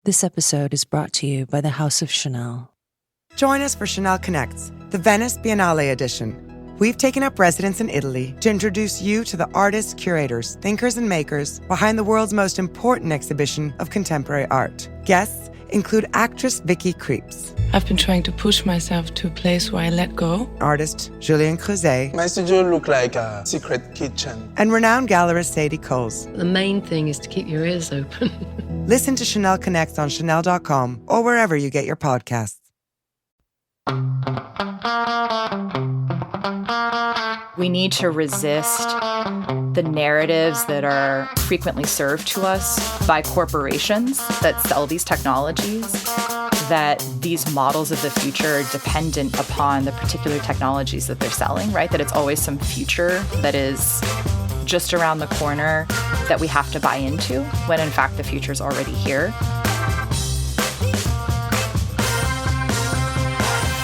This episode is brought to you by the House of Chanel. Join us for Chanel Connects, the Venice Biennale edition. We've taken up residence in Italy to introduce you to the artists, curators, thinkers, and makers behind the world's most important exhibition of contemporary art. Guests include actress Vicky Krieps. I've been trying to push myself to a place where I let go. Artist Julien Creuset. My studio looked like a secret kitchen. And renowned gallerist Sadie Coles. The main thing is to keep your ears open. Listen to Chanel Connects on Chanel.com or wherever you get your podcasts. We need to resist the narratives that are frequently served to us by corporations that sell these technologies, that these models of the future are dependent upon the particular technologies that they're selling, right? That it's always some future that is just around the corner that we have to buy into, when in fact the future's already here.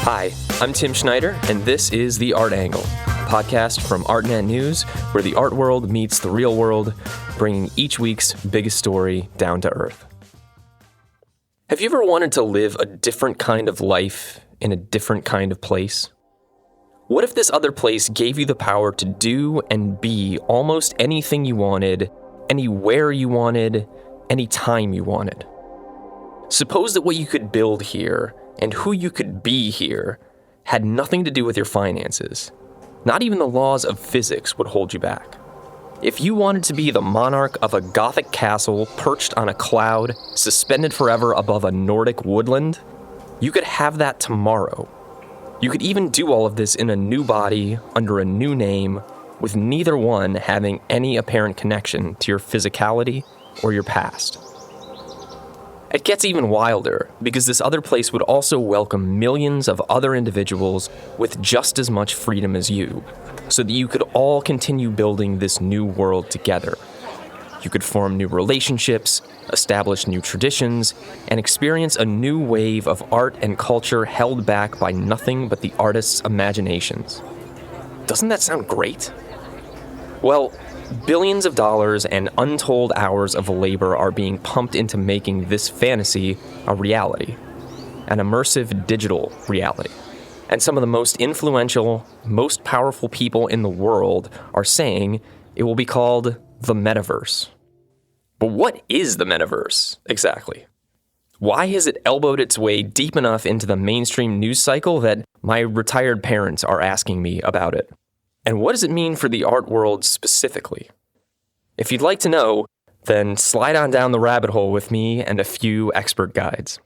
Hi, I'm Tim Schneider, and this is The Art Angle, a podcast from ArtNet News, where the art world meets the real world, bringing each week's biggest story down to earth. Have you ever wanted to live a different kind of life in a different kind of place? What if this other place gave you the power to do and be almost anything you wanted, anywhere you wanted, anytime you wanted? Suppose that what you could build here and who you could be here had nothing to do with your finances. Not even the laws of physics would hold you back. If you wanted to be the monarch of a Gothic castle perched on a cloud, suspended forever above a Nordic woodland, you could have that tomorrow. You could even do all of this in a new body, under a new name, with neither one having any apparent connection to your physicality or your past. It gets even wilder, because this other place would also welcome millions of other individuals with just as much freedom as you, so that you could all continue building this new world together. You could form new relationships, establish new traditions, and experience a new wave of art and culture held back by nothing but the artist's imaginations. Doesn't that sound great? Well, billions of dollars and untold hours of labor are being pumped into making this fantasy a reality, an immersive digital reality. And some of the most influential, most powerful people in the world are saying it will be called the Metaverse. But what is the Metaverse, exactly? Why has it elbowed its way deep enough into the mainstream news cycle that my retired parents are asking me about it? And what does it mean for the art world specifically? If you'd like to know, then slide on down the rabbit hole with me and a few expert guides.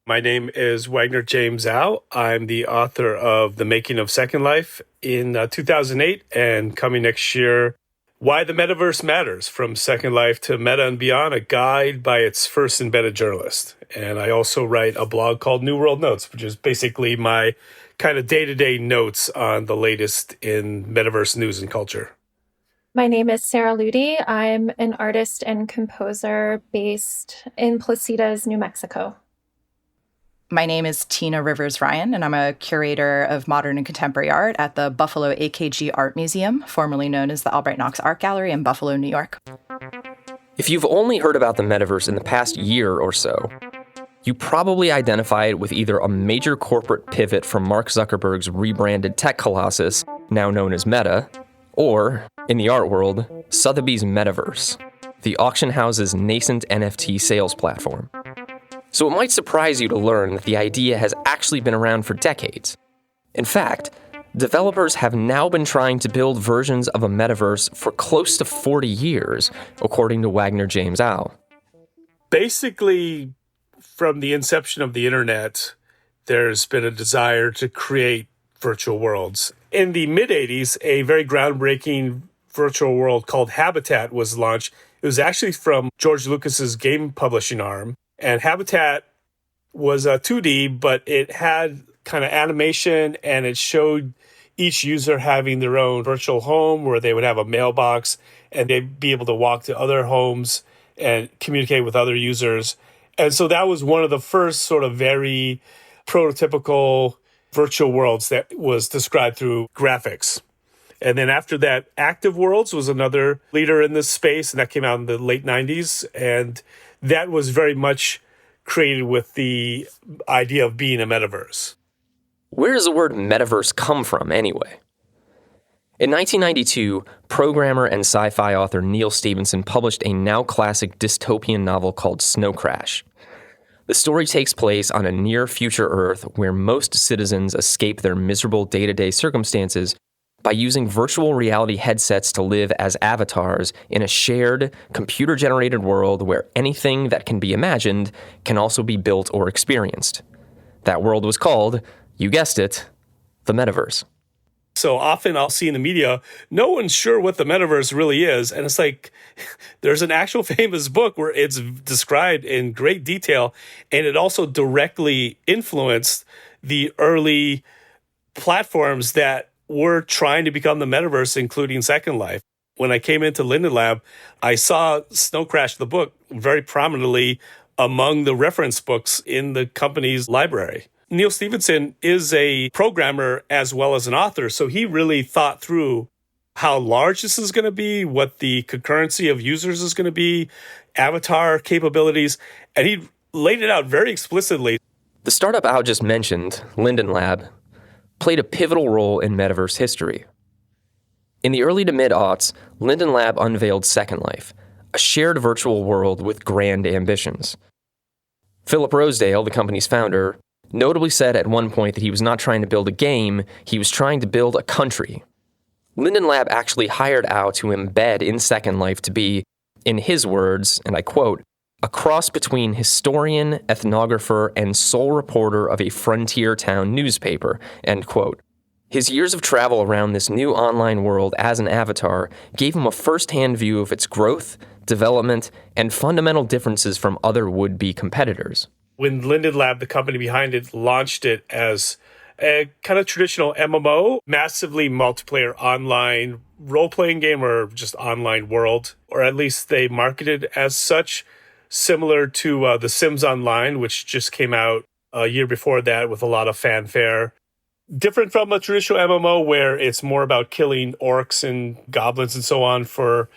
My name is Wagner James Zhao. I'm the author of The Making of Second Life in 2008, and coming next year, Why the Metaverse Matters, From Second Life to Meta and Beyond, a guide by its first embedded journalist. And I also write a blog called New World Notes, which is basically my kind of day-to-day notes on the latest in metaverse news and culture. My name is Sarah Ludi. I'm an artist and composer based in Placitas, New Mexico. My name is Tina Rivers Ryan, and I'm a curator of modern and contemporary art at the Buffalo AKG Art Museum, formerly known as the Albright Knox Art Gallery in Buffalo, New York. If you've only heard about the metaverse in the past year or so, you probably identify it with either a major corporate pivot from Mark Zuckerberg's rebranded tech colossus, now known as Meta, or, in the art world, Sotheby's Metaverse, the auction house's nascent NFT sales platform. So it might surprise you to learn that the idea has actually been around for decades. In fact, developers have now been trying to build versions of a metaverse for close to 40 years, according to Wagner James Zhao. Basically, from the inception of the internet, there's been a desire to create virtual worlds. In the mid-'80s, a very groundbreaking virtual world called Habitat was launched. It was actually from George Lucas's game publishing arm. And Habitat was a 2D, but it had kind of animation, and it showed each user having their own virtual home where they would have a mailbox, and they'd be able to walk to other homes and communicate with other users. And so that was one of the first sort of very prototypical virtual worlds that was described through graphics. And then after that, Active Worlds was another leader in this space, and that came out in the late 90s. And that was very much created with the idea of being a metaverse. Where does the word metaverse come from, anyway? In 1992, programmer and sci-fi author Neal Stephenson published a now-classic dystopian novel called Snow Crash. The story takes place on a near-future Earth where most citizens escape their miserable day-to-day circumstances by using virtual reality headsets to live as avatars in a shared, computer-generated world where anything that can be imagined can also be built or experienced. That world was called, you guessed it, the Metaverse. So often I'll see in the media, no one's sure what the metaverse really is. And it's like, there's an actual famous book where it's described in great detail. And it also directly influenced the early platforms that were trying to become the metaverse, including Second Life. When I came into Linden Lab, I saw Snow Crash, the book, very prominently among the reference books in the company's library. Neal Stephenson is a programmer as well as an author, so he really thought through how large this is going to be, what the concurrency of users is going to be, avatar capabilities, and he laid it out very explicitly. The startup Al just mentioned, Linden Lab, played a pivotal role in metaverse history. In the early to mid-aughts, Linden Lab unveiled Second Life, a shared virtual world with grand ambitions. Philip Rosedale, the company's founder, notably said at one point that he was not trying to build a game, he was trying to build a country. Linden Lab actually hired Al to embed in Second Life to be, in his words, and I quote, a cross between historian, ethnographer, and sole reporter of a frontier town newspaper, end quote. His years of travel around this new online world as an avatar gave him a first-hand view of its growth, development, and fundamental differences from other would-be competitors. When Linden Lab, the company behind it, launched it as a kind of traditional MMO, massively multiplayer online role-playing game or just online world, or at least they marketed as such, similar to The Sims Online, which just came out a year before that with a lot of fanfare. Different from a traditional MMO where it's more about killing orcs and goblins and so on for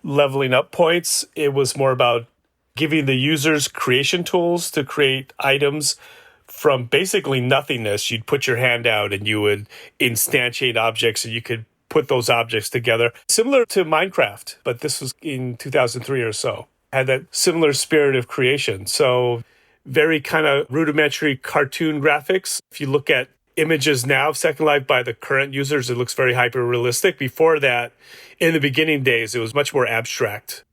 leveling up points. It was more about giving the users creation tools to create items from basically nothingness. You'd put your hand out and you would instantiate objects and you could put those objects together. Similar to Minecraft, but this was in 2003 or so. Had that similar spirit of creation. So very kind of rudimentary cartoon graphics. If you look at images now of Second Life by the current users, it looks very hyper-realistic. Before that, in the beginning days, it was much more abstract.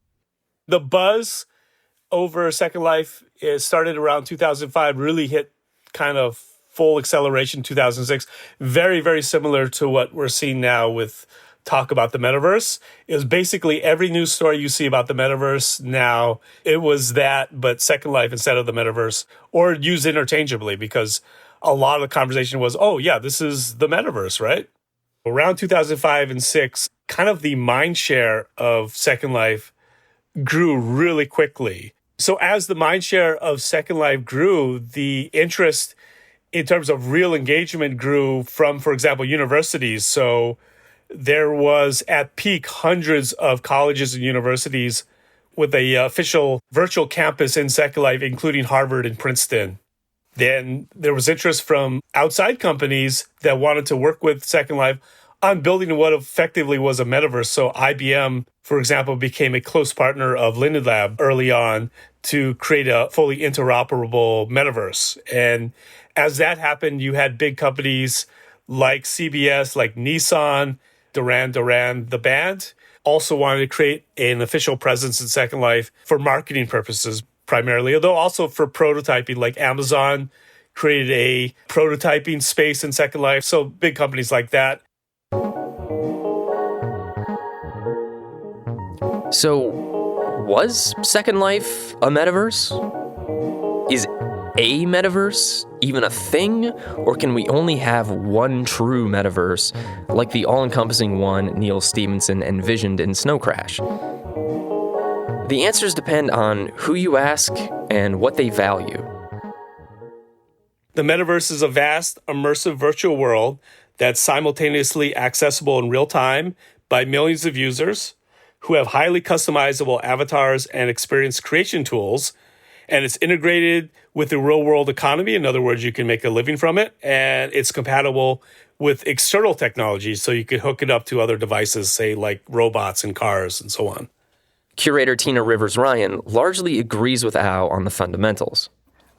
The buzz over Second Life, it started around 2005, really hit kind of full acceleration 2006. Very, very similar to what we're seeing now with talk about the metaverse. It was basically every news story you see about the metaverse now, it was that, but Second Life instead of the metaverse, or used interchangeably, because a lot of the conversation was, oh yeah, this is the metaverse, right? Around 2005 and 6, kind of the mind share of Second Life grew really quickly. So as the mind share of Second Life grew, the interest in terms of real engagement grew from, for example, universities. So there was at peak hundreds of colleges and universities with a official virtual campus in Second Life, including Harvard and Princeton. Then there was interest from outside companies that wanted to work with Second Life on building what effectively was a metaverse. So IBM, for example, became a close partner of Linden Lab early on to create a fully interoperable metaverse. And as that happened, you had big companies like CBS, like Nissan, Duran Duran, the band, also wanted to create an official presence in Second Life for marketing purposes primarily, although also for prototyping, like Amazon created a prototyping space in Second Life. So big companies like that. So, was Second Life a metaverse? Is a metaverse even a thing? Or can we only have one true metaverse, like the all-encompassing one Neal Stephenson envisioned in Snow Crash? The answers depend on who you ask and what they value. The metaverse is a vast, immersive virtual world that's simultaneously accessible in real time by millions of users who have highly customizable avatars and experience creation tools, and it's integrated with the real world economy. In other words, you can make a living from it, and it's compatible with external technologies. So you could hook it up to other devices, say like robots and cars and so on. Curator Tina Rivers-Ryan largely agrees with Ao on the fundamentals.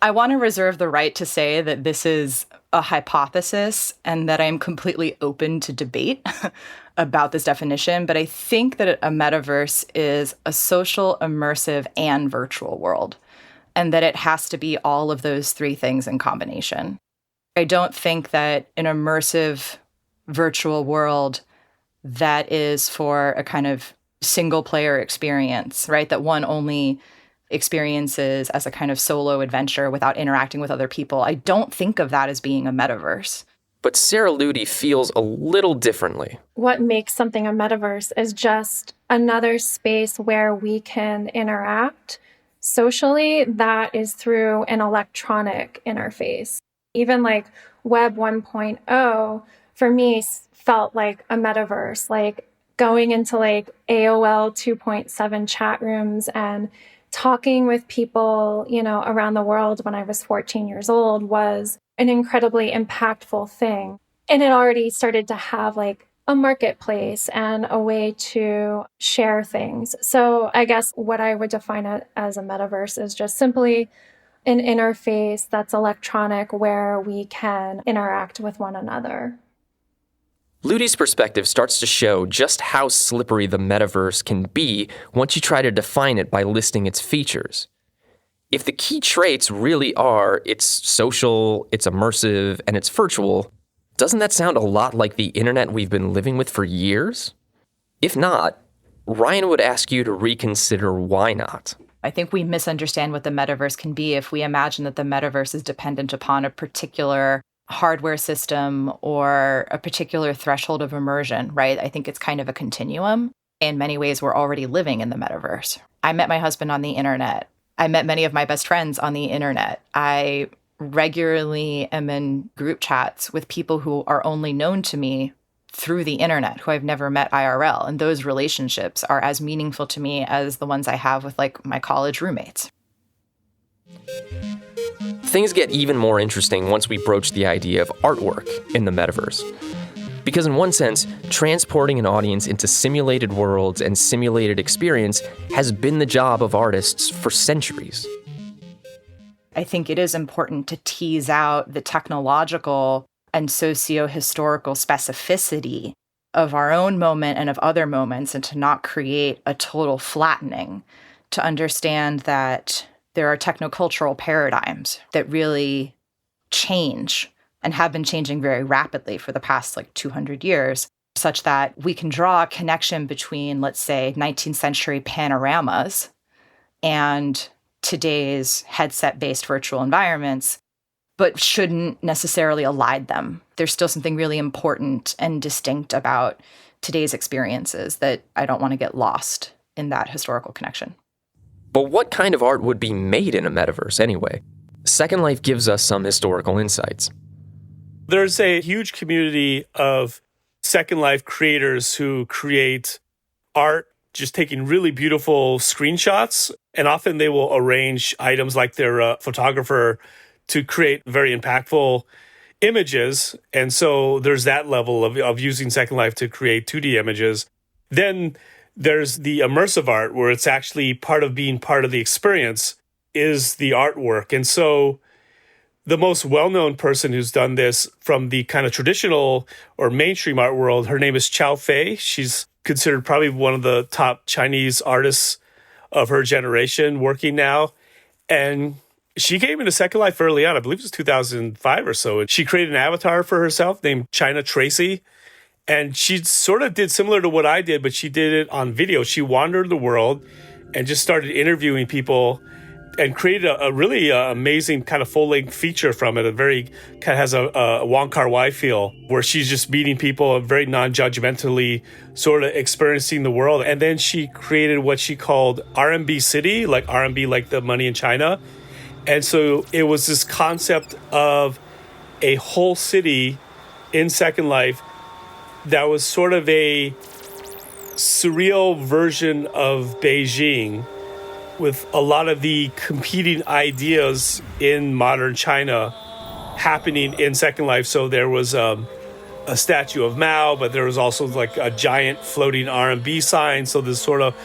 I want to reserve the right to say that this is a hypothesis and that I'm completely open to debate about this definition. But I think that a metaverse is a social, immersive, and virtual world, and that it has to be all of those three things in combination. I don't think that an immersive virtual world that is for a kind of single player experience, right, that one only experiences as a kind of solo adventure without interacting with other people, I don't think of that as being a metaverse. But Sarah Ludi feels a little differently. What makes something a metaverse is just another space where we can interact socially that is through an electronic interface. Even like Web 1.0 for me felt like a metaverse, like going into like AOL 2.7 chat rooms and talking with people, around the world when I was 14 years old was an incredibly impactful thing. And it already started to have like a marketplace and a way to share things. So I guess what I would define it as a metaverse is just simply an interface that's electronic where we can interact with one another. Ludi's perspective starts to show just how slippery the metaverse can be once you try to define it by listing its features. If the key traits really are it's social, it's immersive, and it's virtual, doesn't that sound a lot like the internet we've been living with for years? If not, Ryan would ask you to reconsider why not. I think we misunderstand what the metaverse can be if we imagine that the metaverse is dependent upon a particular hardware system or a particular threshold of immersion, right? I think it's kind of a continuum. In many ways, we're already living in the metaverse. I met my husband on the internet. I met many of my best friends on the internet. I regularly am in group chats with people who are only known to me through the internet, who I've never met IRL. And those relationships are as meaningful to me as the ones I have with like my college roommates. Things get even more interesting once we broach the idea of artwork in the metaverse. Because in one sense, transporting an audience into simulated worlds and simulated experience has been the job of artists for centuries. I think it is important to tease out the technological and socio-historical specificity of our own moment and of other moments, and to not create a total flattening, to understand that there are technocultural paradigms that really change and have been changing very rapidly for the past 200 years, such that we can draw a connection between, let's say, 19th century panoramas and today's headset-based virtual environments, but shouldn't necessarily elide them. There's still something really important and distinct about today's experiences that I don't want to get lost in that historical connection. But what kind of art would be made in a metaverse anyway? Second Life gives us some historical insights. There's a huge community of Second Life creators who create art just taking really beautiful screenshots. And often they will arrange items like their photographer to create very impactful images. And so there's that level of using Second Life to create 2D images. Then there's the immersive art where it's actually part of being part of the experience is the artwork. And so the most well-known person who's done this from the kind of traditional or mainstream art world, her name is Chao Fei. She's considered probably one of the top Chinese artists of her generation working now. And she came into Second Life early on, I believe it was 2005 or so. And she created an avatar for herself named China Tracy. And she sort of did similar to what I did, but she did it on video. She wandered the world and just started interviewing people and created a really amazing kind of full-length feature from it. It very kind of has a Wong Kar-wai feel where she's just meeting people and very non-judgmentally sort of experiencing the world. And then she created what she called RMB City, like RMB, like the money in China. And so it was this concept of a whole city in Second Life that was sort of a surreal version of Beijing with a lot of the competing ideas in modern China happening in Second Life. So there was a statue of Mao, but there was also like a giant floating R&B sign. So this sort of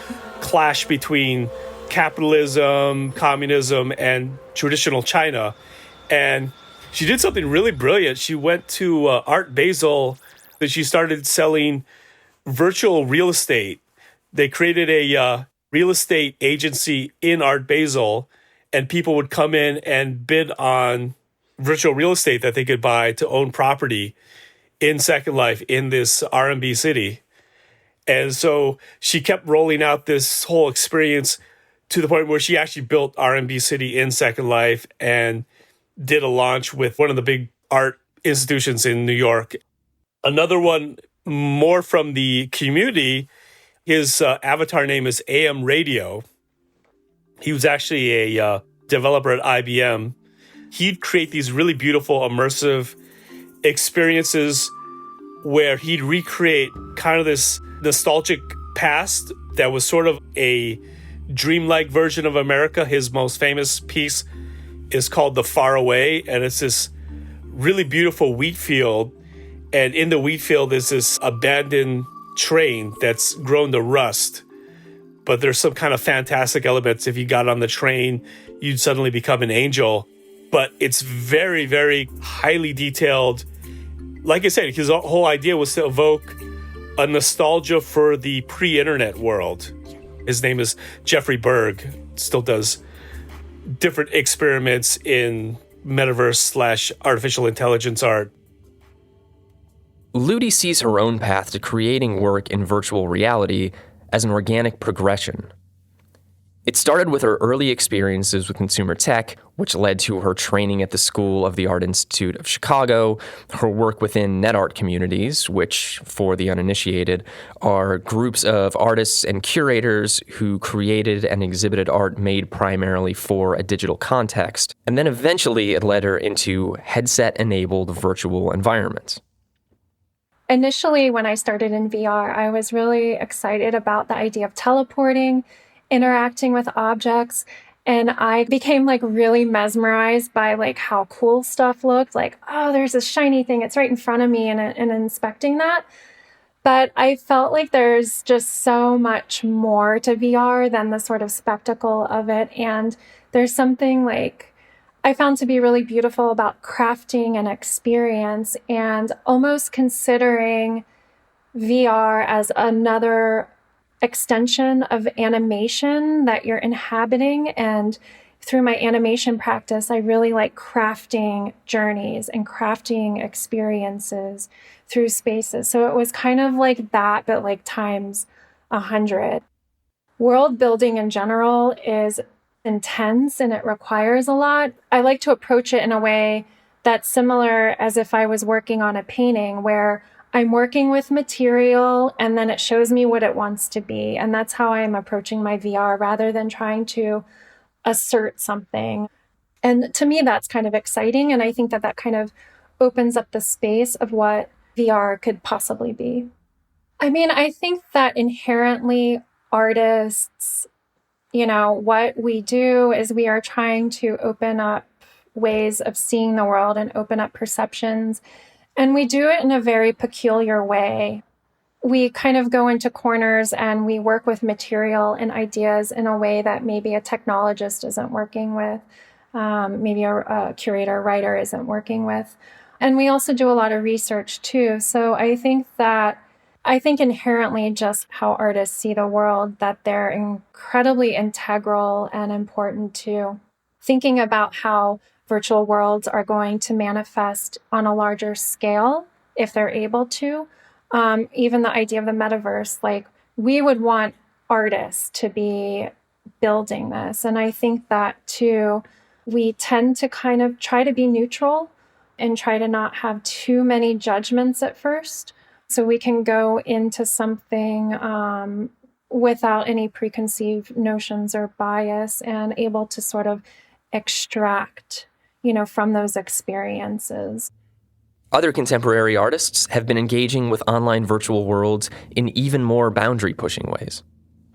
clash between capitalism, communism, and traditional China. And she did something really brilliant. She went to Art Basel, and she started selling virtual real estate. They created a real estate agency in Art Basel, and people would come in and bid on virtual real estate that they could buy to own property in Second Life in this R&B city. And so she kept rolling out this whole experience to the point where she actually built R&B City in Second Life and did a launch with one of the big art institutions in New York. Another one more from the community, his avatar name is AM Radio. He was actually a developer at IBM. He'd create these really beautiful, immersive experiences where he'd recreate kind of this nostalgic past that was sort of a dreamlike version of America. His most famous piece is called The Far Away, and it's this really beautiful wheat field. And in the wheat field is this abandoned train that's grown to rust. But there's some kind of fantastic elements. If you got on the train, you'd suddenly become an angel. But it's very, very highly detailed. Like I said, his whole idea was to evoke a nostalgia for the pre-internet world. His name is Jeffrey Berg. Still does different experiments in metaverse / artificial intelligence art. Ludi sees her own path to creating work in virtual reality as an organic progression. It started with her early experiences with consumer tech, which led to her training at the School of the Art Institute of Chicago, her work within net art communities, which, for the uninitiated, are groups of artists and curators who created and exhibited art made primarily for a digital context. And then eventually it led her into headset-enabled virtual environments. Initially, when I started in VR, I was really excited about the idea of teleporting, interacting with objects, and I became really mesmerized by how cool stuff looked. Oh, there's this shiny thing, it's right in front of me, and inspecting that. But I felt like there's just so much more to VR than the sort of spectacle of it. And there's something I found to be really beautiful about crafting an experience and almost considering VR as another extension of animation that you're inhabiting. And through my animation practice, I really like crafting journeys and crafting experiences through spaces. So it was kind of like that, but times 100. World building in general is intense and it requires a lot. I like to approach it in a way that's similar as if I was working on a painting, where I'm working with material and then it shows me what it wants to be. And that's how I'm approaching my VR, rather than trying to assert something. And to me, that's kind of exciting. And I think that kind of opens up the space of what VR could possibly be. I think that inherently artists, what we do is we are trying to open up ways of seeing the world and open up perceptions. And we do it in a very peculiar way. We kind of go into corners and we work with material and ideas in a way that maybe a technologist isn't working with, maybe a curator, writer isn't working with. And we also do a lot of research too. So I think inherently just how artists see the world, that they're incredibly integral and important to thinking about how virtual worlds are going to manifest on a larger scale if they're able to. Even the idea of the metaverse, we would want artists to be building this. And I think that too, we tend to kind of try to be neutral and try to not have too many judgments at first. So we can go into something without any preconceived notions or bias and able to sort of extract, from those experiences. Other contemporary artists have been engaging with online virtual worlds in even more boundary-pushing ways.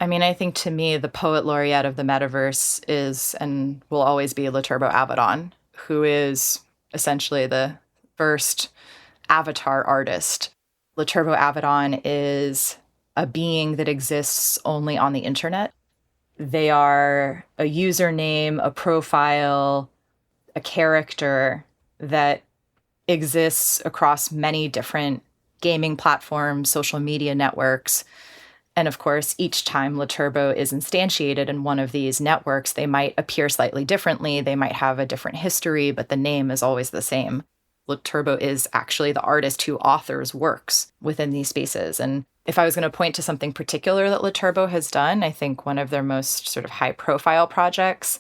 I mean, I think to me, the poet laureate of the metaverse is and will always be Laturbo Avedon, who is essentially the first avatar artist. Laturbo Avedon is a being that exists only on the internet. They are a username, a profile, a character that exists across many different gaming platforms, social media networks. And of course, each time Laturbo is instantiated in one of these networks, they might appear slightly differently. They might have a different history, but the name is always the same. Laturbo is actually the artist who authors works within these spaces. And if I was going to point to something particular that Laturbo has done, I think one of their most sort of high-profile projects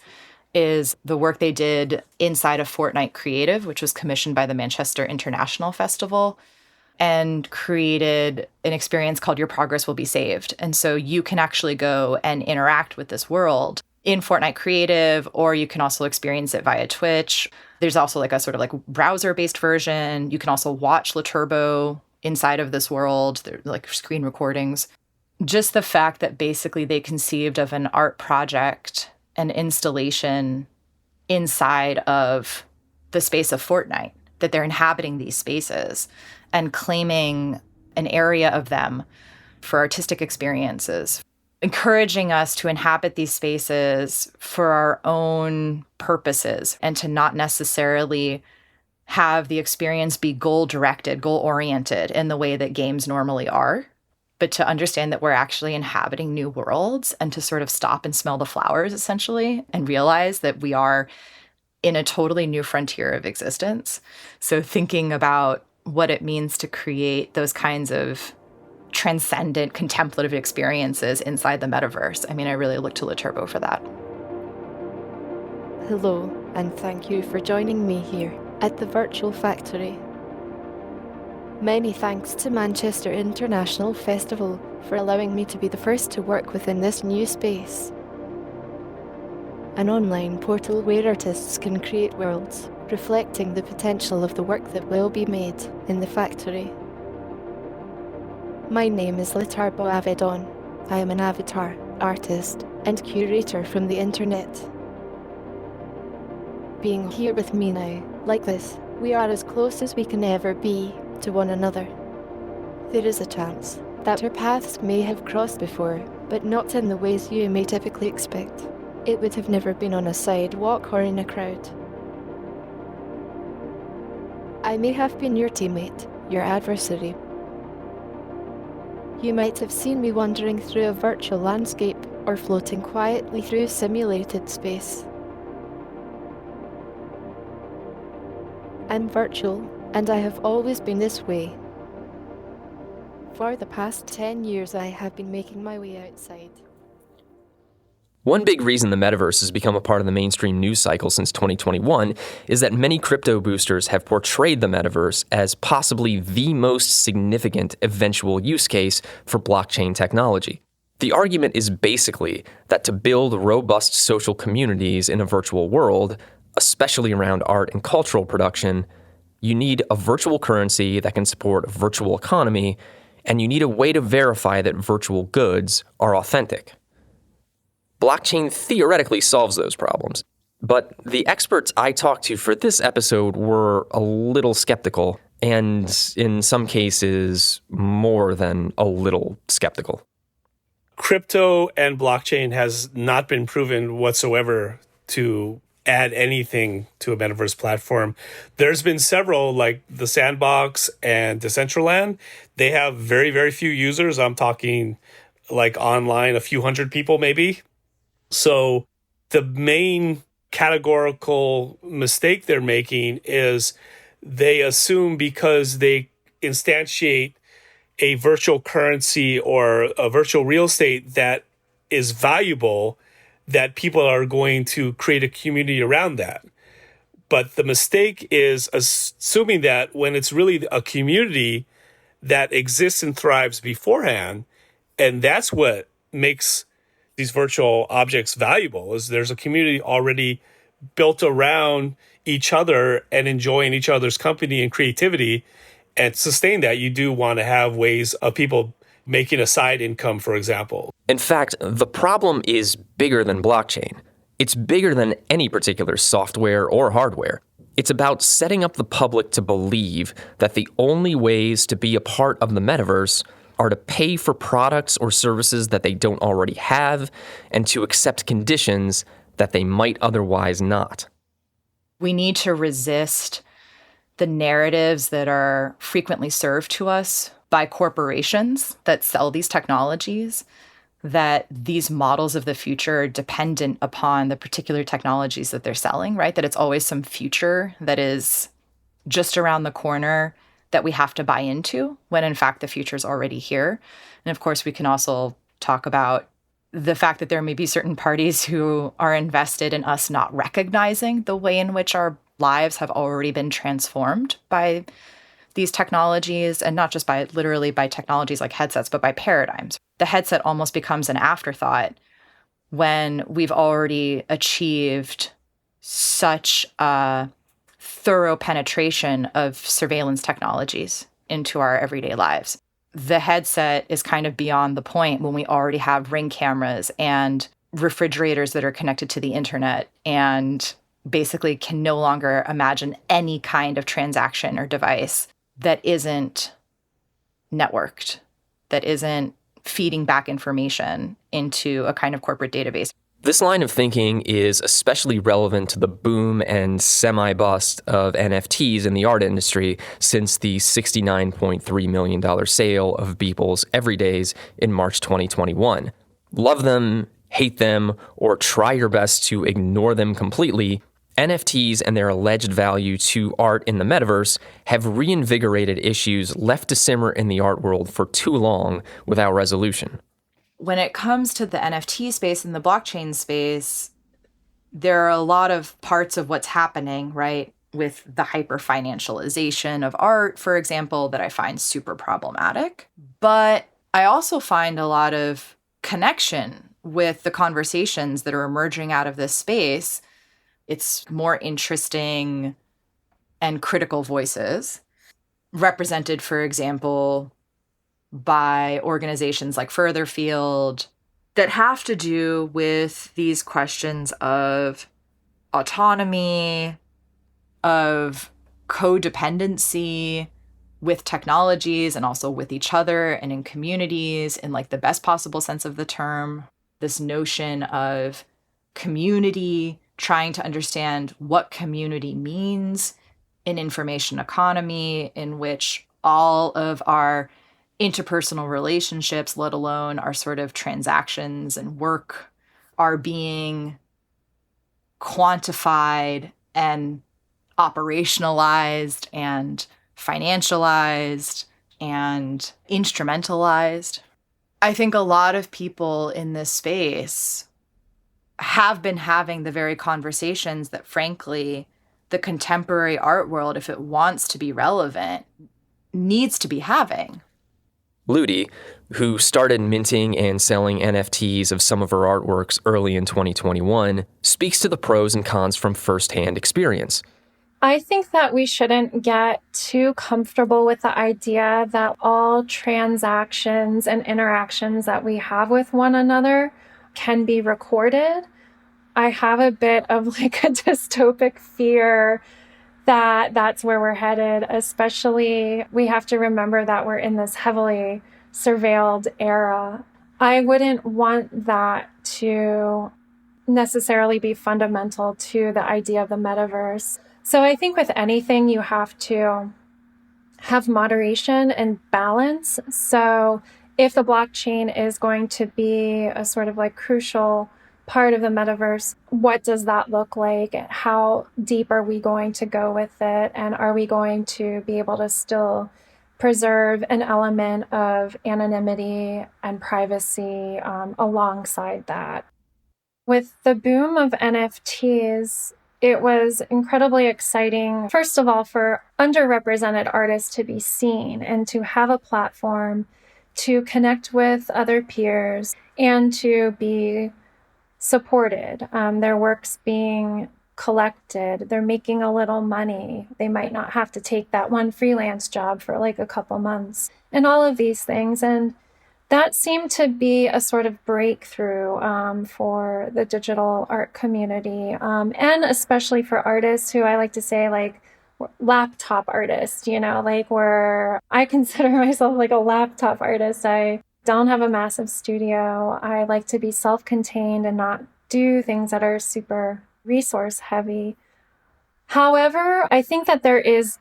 is the work they did inside of Fortnite Creative, which was commissioned by the Manchester International Festival, and created an experience called Your Progress Will Be Saved. And so you can actually go and interact with this world in Fortnite Creative, or you can also experience it via Twitch. There's also like a sort of like browser-based version. You can also watch Laturbo inside of this world. They're like screen recordings. Just the fact that basically they conceived of an art project, an installation inside of the space of Fortnite, that they're inhabiting these spaces and claiming an area of them for artistic experiences, encouraging us to inhabit these spaces for our own purposes and to not necessarily have the experience be goal-directed, goal-oriented in the way that games normally are, but to understand that we're actually inhabiting new worlds and to sort of stop and smell the flowers, essentially, and realize that we are in a totally new frontier of existence. So thinking about what it means to create those kinds of transcendent contemplative experiences inside the metaverse. I mean, I really look to Laturbo for that. Hello, and thank you for joining me here at the Virtual Factory. Many thanks to Manchester International Festival for allowing me to be the first to work within this new space. An online portal where artists can create worlds, reflecting the potential of the work that will be made in the factory. My name is Laturbo Avedon. I am an avatar, artist, and curator from the internet. Being here with me now, like this, we are as close as we can ever be to one another. There is a chance that our paths may have crossed before, but not in the ways you may typically expect. It would have never been on a sidewalk or in a crowd. I may have been your teammate, your adversary. You might have seen me wandering through a virtual landscape or floating quietly through simulated space. I'm virtual, and I have always been this way. For the past 10 years, I have been making my way outside. One big reason the metaverse has become a part of the mainstream news cycle since 2021 is that many crypto boosters have portrayed the metaverse as possibly the most significant eventual use case for blockchain technology. The argument is basically that to build robust social communities in a virtual world, especially around art and cultural production, you need a virtual currency that can support a virtual economy, and you need a way to verify that virtual goods are authentic. Blockchain theoretically solves those problems, but the experts I talked to for this episode were a little skeptical, and in some cases, more than a little skeptical. Crypto and blockchain has not been proven whatsoever to add anything to a metaverse platform. There's been several, like the Sandbox and Decentraland. They have very, very few users. I'm talking like online, a few hundred people maybe. So the main categorical mistake they're making is they assume because they instantiate a virtual currency or a virtual real estate that is valuable, that people are going to create a community around that. But the mistake is assuming that when it's really a community that exists and thrives beforehand, and that's what makes these virtual objects valuable, is there's a community already built around each other and enjoying each other's company and creativity. And to sustain that, you do want to have ways of people making a side income, for example. In fact, the problem is bigger than blockchain. It's bigger than any particular software or hardware. It's about setting up the public to believe that the only ways to be a part of the metaverse are to pay for products or services that they don't already have and to accept conditions that they might otherwise not. We need to resist the narratives that are frequently served to us by corporations that sell these technologies, that these models of the future are dependent upon the particular technologies that they're selling, right? That it's always some future that is just around the corner that we have to buy into, when in fact the future is already here. And of course, we can also talk about the fact that there may be certain parties who are invested in us not recognizing the way in which our lives have already been transformed by these technologies, and not just by literally by technologies like headsets, but by paradigms. The headset almost becomes an afterthought when we've already achieved such a thorough penetration of surveillance technologies into our everyday lives. The headset is kind of beyond the point when we already have Ring cameras and refrigerators that are connected to the internet and basically can no longer imagine any kind of transaction or device that isn't networked, that isn't feeding back information into a kind of corporate database. This line of thinking is especially relevant to the boom and semi-bust of NFTs in the art industry since the $69.3 million sale of Beeple's Everydays in March 2021. Love them, hate them, or try your best to ignore them completely, NFTs and their alleged value to art in the metaverse have reinvigorated issues left to simmer in the art world for too long without resolution. When it comes to the NFT space and the blockchain space, there are a lot of parts of what's happening, right, with the hyper-financialization of art, for example, that I find super problematic. But I also find a lot of connection with the conversations that are emerging out of this space. It's more interesting and critical voices represented, for example, by organizations like Furtherfield that have to do with these questions of autonomy, of codependency with technologies and also with each other and in communities in like the best possible sense of the term. This notion of community, trying to understand what community means in information economy, in which all of our interpersonal relationships, let alone our sort of transactions and work, are being quantified and operationalized and financialized and instrumentalized. I think a lot of people in this space have been having the very conversations that, frankly, the contemporary art world, if it wants to be relevant, needs to be having. Ludi, who started minting and selling NFTs of some of her artworks early in 2021, speaks to the pros and cons from firsthand experience. I think that we shouldn't get too comfortable with the idea that all transactions and interactions that we have with one another can be recorded. I have a bit of like a dystopic fear that that's where we're headed, especially we have to remember that we're in this heavily surveilled era. I wouldn't want that to necessarily be fundamental to the idea of the metaverse. So I think with anything, you have to have moderation and balance. So if the blockchain is going to be a sort of like crucial part of the metaverse, what does that look like? How deep are we going to go with it? And are we going to be able to still preserve an element of anonymity and privacy alongside that? With the boom of NFTs, it was incredibly exciting, first of all, for underrepresented artists to be seen and to have a platform to connect with other peers and to be supported. Their works being collected, they're making a little money. They might not have to take that one freelance job for like a couple months and all of these things. And that seemed to be a sort of breakthrough for the digital art community, and especially for artists who I like to say like laptop artists, like where I consider myself like a laptop artist. I don't have a massive studio. I like to be self-contained and not do things that are super resource heavy. However, I think that there is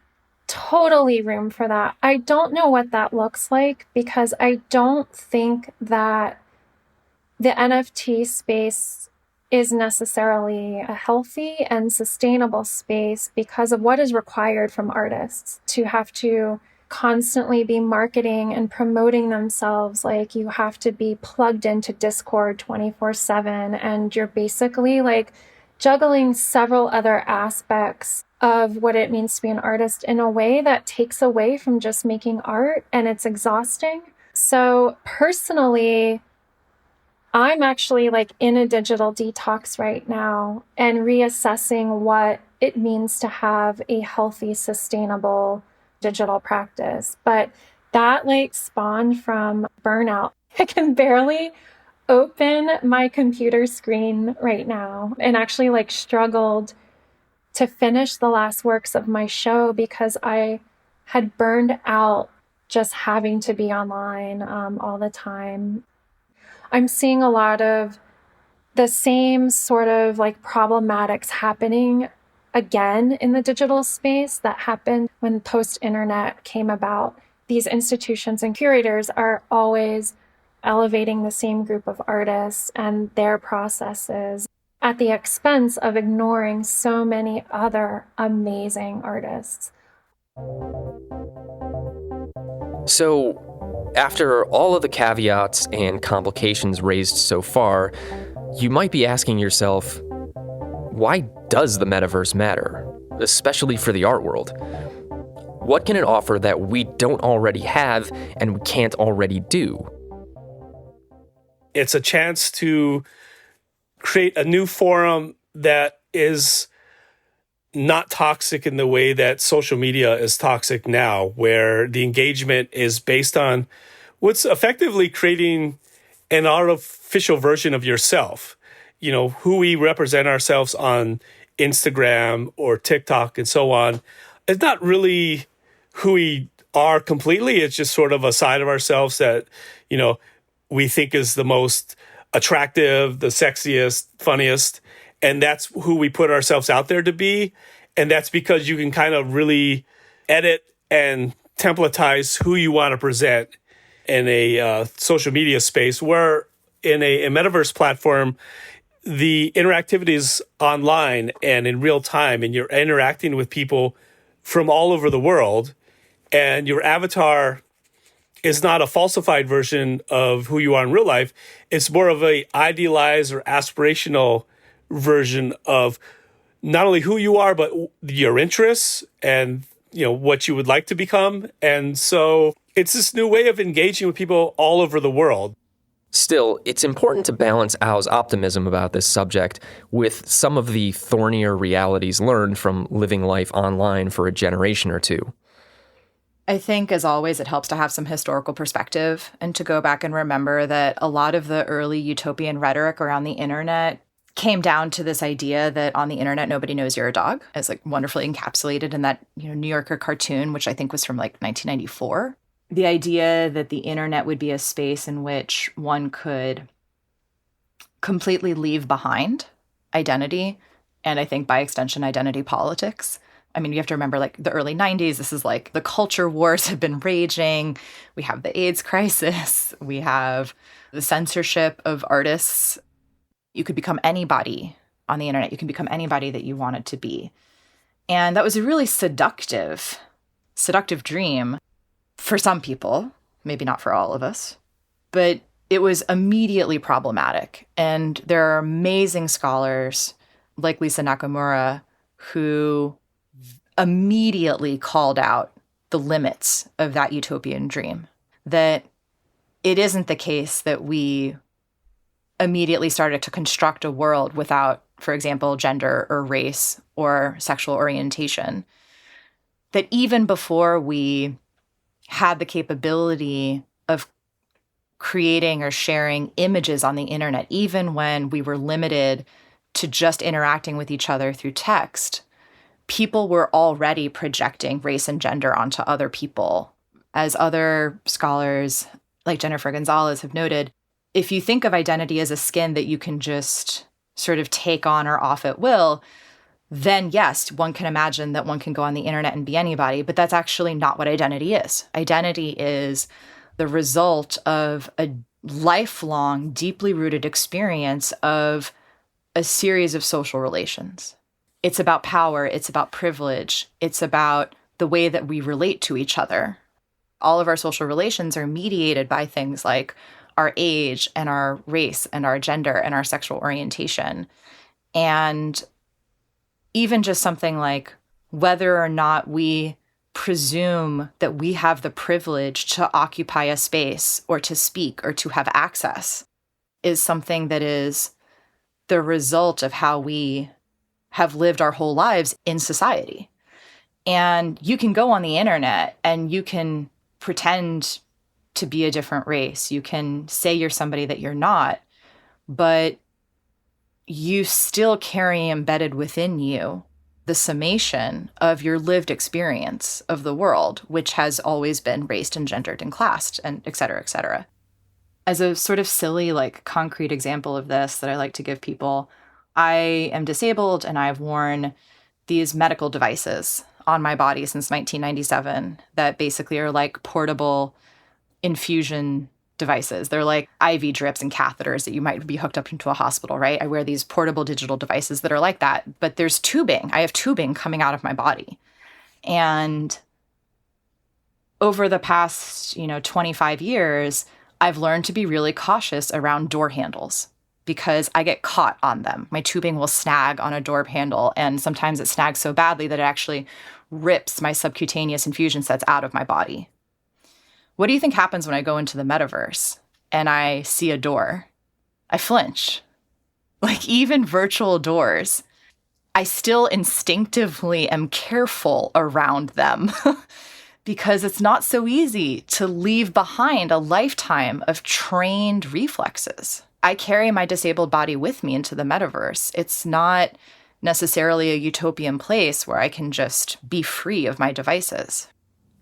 totally room for that. I don't know what that looks like because I don't think that the NFT space is necessarily a healthy and sustainable space because of what is required from artists to have to constantly be marketing and promoting themselves. Like you have to be plugged into Discord 24/7, and you're basically like juggling several other aspects of what it means to be an artist in a way that takes away from just making art, and it's exhausting. So personally, I'm actually like in a digital detox right now and reassessing what it means to have a healthy, sustainable digital practice. But that like spawned from burnout. I can barely open my computer screen right now, and actually like struggled to finish the last works of my show because I had burned out just having to be online all the time. I'm seeing a lot of the same sort of like problematics happening again in the digital space that happened when post-internet came about. These institutions and curators are always elevating the same group of artists and their processes at the expense of ignoring so many other amazing artists. So, after all of the caveats and complications raised so far, you might be asking yourself, why does the metaverse matter, especially for the art world? What can it offer that we don't already have and we can't already do? It's a chance to create a new forum that is not toxic in the way that social media is toxic now, where the engagement is based on what's effectively creating an artificial version of yourself. You know, who we represent ourselves on Instagram or TikTok and so on is not really who we are completely. It's just sort of a side of ourselves that, you know, we think is the most attractive, the sexiest, funniest. And that's who we put ourselves out there to be. And that's because you can kind of really edit and templatize who you want to present in a social media space, where in a metaverse platform, the interactivity is online and in real time, and you're interacting with people from all over the world. And your avatar is not a falsified version of who you are in real life. It's more of a idealized or aspirational version of not only who you are, but your interests and, you know, what you would like to become. And so it's this new way of engaging with people all over the world. Still, it's important to balance Ao's optimism about this subject with some of the thornier realities learned from living life online for a generation or two. I think, as always, it helps to have some historical perspective and to go back and remember that a lot of the early utopian rhetoric around the internet came down to this idea that on the internet, nobody knows you're a dog, as like wonderfully encapsulated in that, you know, New Yorker cartoon, which I think was from like 1994. The idea that the internet would be a space in which one could completely leave behind identity, and I think by extension, identity politics. I mean, you have to remember, like, the early 90s, this is like the culture wars have been raging. We have the AIDS crisis. We have the censorship of artists. You could become anybody on the internet. You can become anybody that you wanted to be. And that was a really seductive dream for some people, maybe not for all of us, but it was immediately problematic. And there are amazing scholars like Lisa Nakamura who immediately called out the limits of that utopian dream, that it isn't the case that we immediately started to construct a world without, for example, gender or race or sexual orientation, that even before we had the capability of creating or sharing images on the internet, even when we were limited to just interacting with each other through text, people were already projecting race and gender onto other people. As other scholars like Jennifer Gonzalez have noted, if you think of identity as a skin that you can just sort of take on or off at will, then yes, one can imagine that one can go on the internet and be anybody, but that's actually not what identity is. Identity is the result of a lifelong, deeply rooted experience of a series of social relations. It's about power, it's about privilege, it's about the way that we relate to each other. All of our social relations are mediated by things like our age and our race and our gender and our sexual orientation. And even just something like whether or not we presume that we have the privilege to occupy a space or to speak or to have access is something that is the result of how we have lived our whole lives in society. And you can go on the internet and you can pretend to be a different race. You can say you're somebody that you're not, but you still carry embedded within you the summation of your lived experience of the world, which has always been raced and gendered and classed, and et cetera, et cetera. As a sort of silly, concrete example of this that I like to give people, I am disabled and I've worn these medical devices on my body since 1997 that basically are like portable infusion devices. They're like IV drips and catheters that you might be hooked up into a hospital, right? I wear these portable digital devices that are like that, but there's tubing. I have tubing coming out of my body. And over the past, 25 years, I've learned to be really cautious around door handles because I get caught on them. My tubing will snag on a door handle, and sometimes it snags so badly that it actually rips my subcutaneous infusion sets out of my body. What do you think happens when I go into the metaverse and I see a door? I flinch. Even virtual doors, I still instinctively am careful around them because it's not so easy to leave behind a lifetime of trained reflexes. I carry my disabled body with me into the metaverse. It's not necessarily a utopian place where I can just be free of my devices.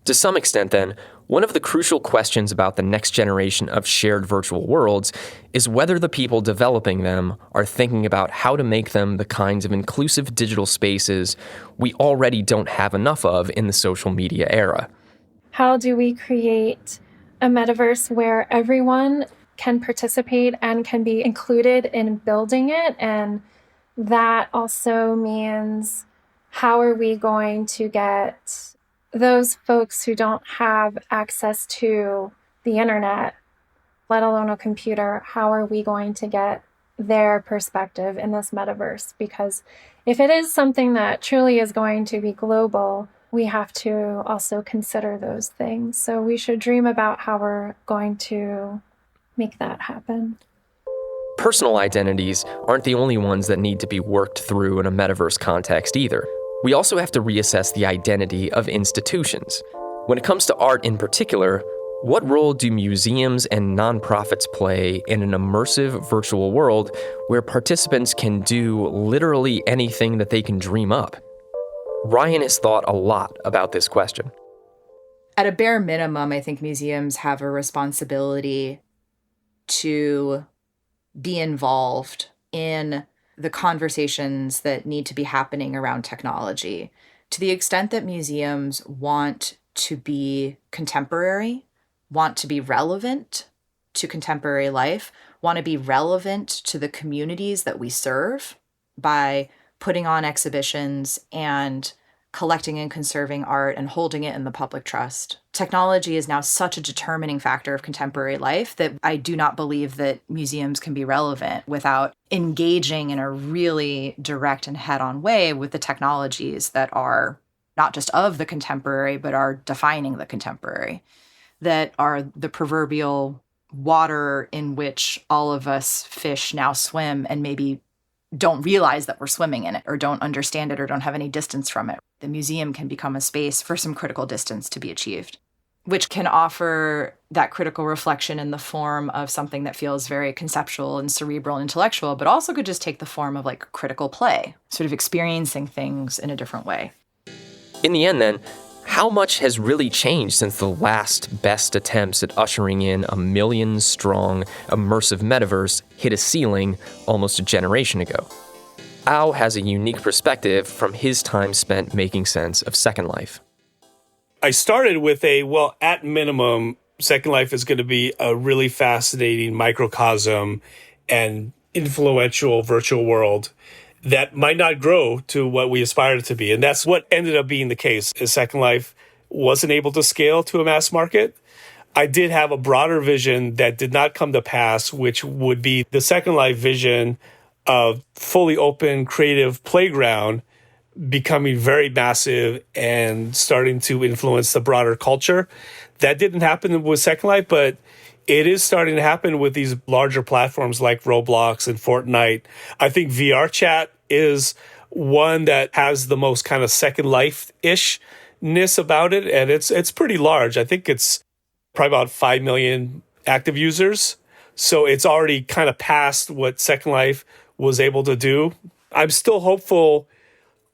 To some extent, then, one of the crucial questions about the next generation of shared virtual worlds is whether the people developing them are thinking about how to make them the kinds of inclusive digital spaces we already don't have enough of in the social media era. How do we create a metaverse where everyone can participate and can be included in building it? And that also means, how are we going to get those folks who don't have access to the internet, let alone a computer, how are we going to get their perspective in this metaverse? Because if it is something that truly is going to be global, we have to also consider those things. So we should dream about how we're going to make that happen. Personal identities aren't the only ones that need to be worked through in a metaverse context either. We also have to reassess the identity of institutions. When it comes to art in particular, what role do museums and nonprofits play in an immersive virtual world where participants can do literally anything that they can dream up? Ryan has thought a lot about this question. At a bare minimum, I think museums have a responsibility to be involved in the conversations that need to be happening around technology. To the extent that museums want to be contemporary, want to be relevant to contemporary life, want to be relevant to the communities that we serve by putting on exhibitions and collecting and conserving art and holding it in the public trust. Technology is now such a determining factor of contemporary life that I do not believe that museums can be relevant without engaging in a really direct and head-on way with the technologies that are not just of the contemporary, but are defining the contemporary, that are the proverbial water in which all of us fish now swim and maybe don't realize that we're swimming in it or don't understand it or don't have any distance from it. The museum can become a space for some critical distance to be achieved. which can offer that critical reflection in the form of something that feels very conceptual and cerebral and intellectual, but also could just take the form of like critical play, sort of experiencing things in a different way. In the end, then, how much has really changed since the last best attempts at ushering in a million-strong, immersive metaverse hit a ceiling almost a generation ago? Ao has a unique perspective from his time spent making sense of Second Life. I started with at minimum, Second Life is going to be a really fascinating microcosm and influential virtual world that might not grow to what we aspire it to be. And that's what ended up being the case, is Second Life wasn't able to scale to a mass market. I did have a broader vision that did not come to pass, which would be the Second Life vision of fully open creative playground becoming very massive and starting to influence the broader culture. That didn't happen with Second Life, but it is starting to happen with these larger platforms like Roblox and Fortnite. I think VR chat is one that has the most kind of Second Life-ish-ness about it, and it's pretty large. I think it's probably about 5 million active users. So it's already kind of past what Second Life was able to do. I'm still hopeful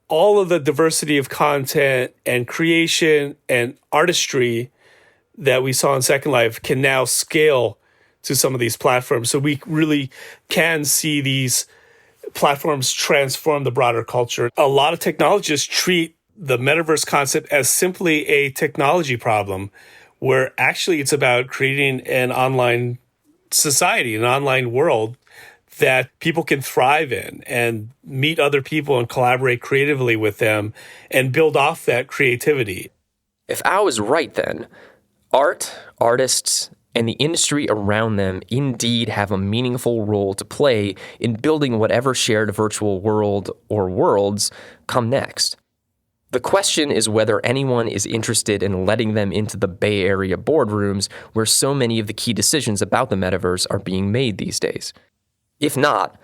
all of the diversity of content and creation and artistry that we saw in Second Life can now scale to some of these platforms. So we really can see these platforms transform the broader culture. A lot of technologists treat the metaverse concept as simply a technology problem, where actually it's about creating an online society, an online world that people can thrive in and meet other people and collaborate creatively with them and build off that creativity. If Ao is right, then, art, artists, and the industry around them indeed have a meaningful role to play in building whatever shared virtual world or worlds come next. The question is whether anyone is interested in letting them into the Bay Area boardrooms where so many of the key decisions about the metaverse are being made these days. If not,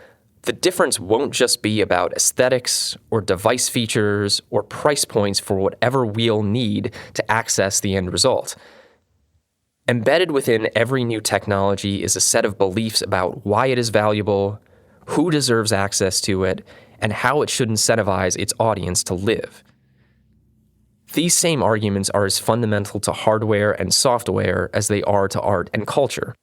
the difference won't just be about aesthetics or device features or price points for whatever we'll need to access the end result. Embedded within every new technology is a set of beliefs about why it is valuable, who deserves access to it, and how it should incentivize its audience to live. These same arguments are as fundamental to hardware and software as they are to art and culture.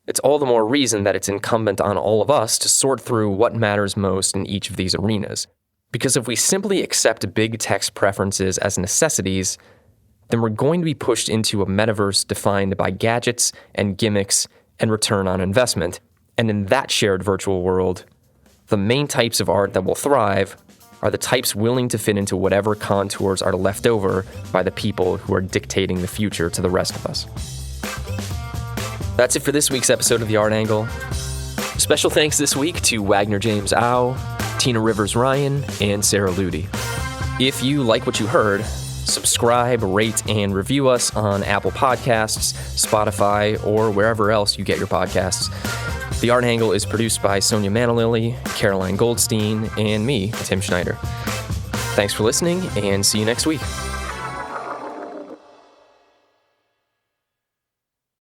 It's all the more reason that it's incumbent on all of us to sort through what matters most in each of these arenas. Because if we simply accept big tech's preferences as necessities, then we're going to be pushed into a metaverse defined by gadgets and gimmicks and return on investment. And in that shared virtual world, the main types of art that will thrive are the types willing to fit into whatever contours are left over by the people who are dictating the future to the rest of us. That's it for this week's episode of The Art Angle. Special thanks this week to Wagner James Ao, Tina Rivers Ryan, and Sarah Ludi. If you like what you heard, subscribe, rate, and review us on Apple Podcasts, Spotify, or wherever else you get your podcasts. The Art Angle is produced by Sonia Manalili, Caroline Goldstein, and me, Tim Schneider. Thanks for listening, and see you next week.